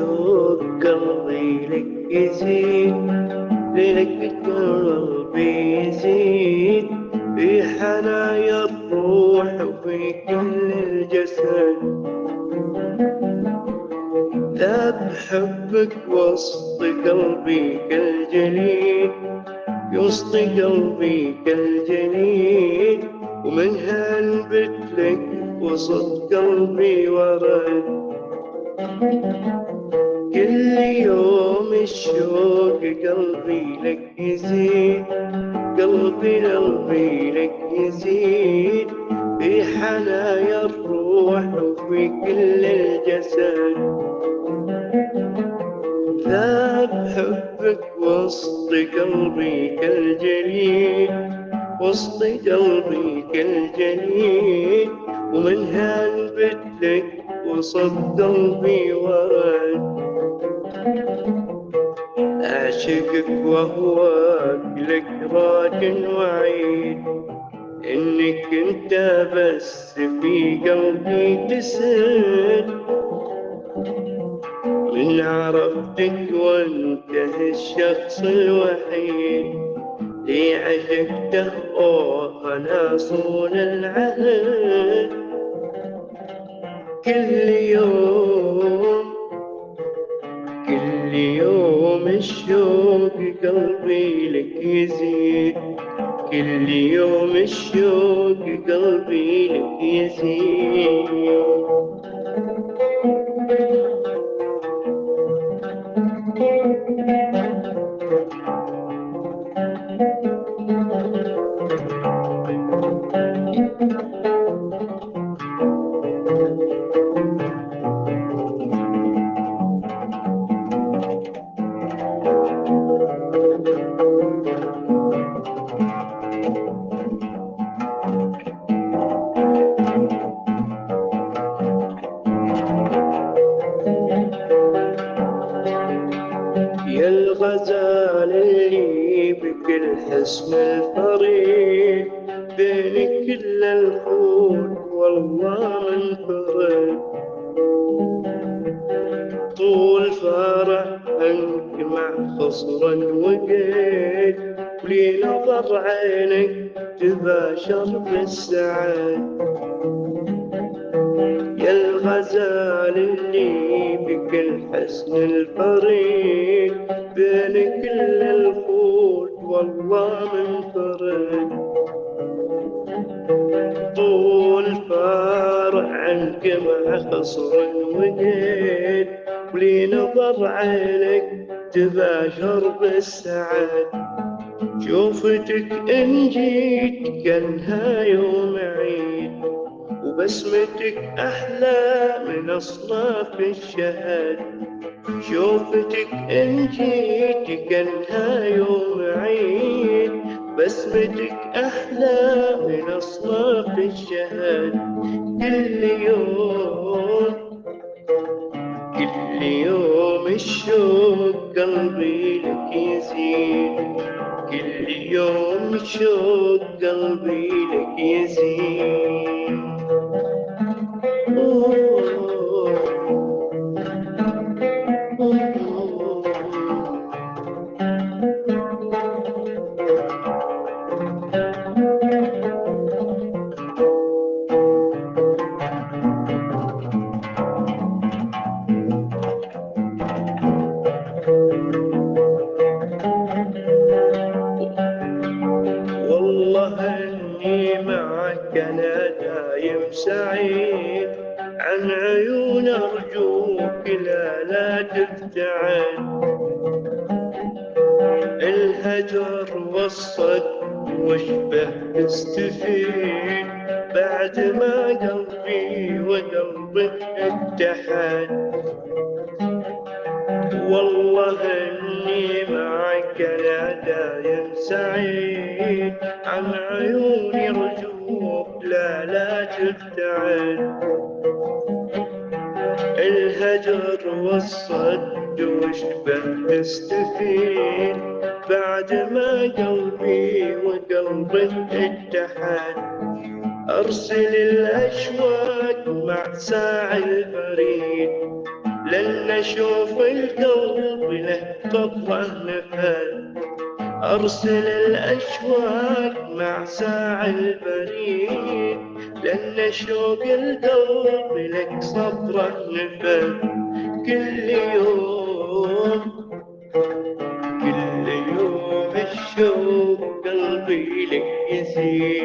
شوق قلبي لك يزيد، لك قلبي يزيد في حنايا الروح وفي كل الجسد. ذاب حبك وسط قلبي كالجليد، وسط قلبي كالجليد، ومن هالبت لك وسط قلبي ورد. كل يوم الشوق قلبي لك يزيد، قلبي لك يزيد في حنايا الروح وفي كل الجسد. ذاب حبك وسط قلبي كالجليد، وسط قلبي كالجليد، ومن هالبت لك وسط قلبي ورد. أعشقك وأهواك لك راج وعيد، إنك أنت بس في قلبي تسد. من عرفتك وأنت الشخص الوحيد اللي عشقته، أوه أنا صون العهد. كل يوم كل يوم الشوق قلبي لك يزيد، كل يوم الشوق قلبي لك يزيد. يا الغزال اللي بكل حسن الفريد، بين كل الخول والله منفرد. طول فرح عنك مع خصرا وقيد، ولي نظر عينك تباشر بالسعد. يا الغزال اللي بكل حسن الفريد، بين كل الخول والله منفرد. طول فارع عنك مع خصر وقيد، ولي نظر عينك تباشر بالسعد. شوفتك إن جيت كانها يوم عيد، وبسمتك أحلى من أصناف الشهد. شوفتك إن جيت كانها يوم عيد، بسمتك أحلى من أصناف الشهد. كل يوم كل يوم الشوق قلبي لك يزيد، كل يوم الشوق قلبي لك يزيد. والله إني معك أنا دايم سعيد، عن عيون أرجوك لا تبتعد. الهجر والصد واشبه تستفيد، بعد ما قلبي وقلبك اتحد. والله إني معك أنا دايم سعيد، عن عيوني رجوك لا تبتعد. الهجر والصد واشبه تستفيد، بعد ما قلبي وقلبك اتحد. أرسل الأشواق مع ساعي البريد، لن أشوف القلب له قطرة نفاد. أرسل الأشواق مع ساع البريد، لأن شوق القلب لك صبره نفد. كل يوم كل يوم الشوق قلبي لك يزيد.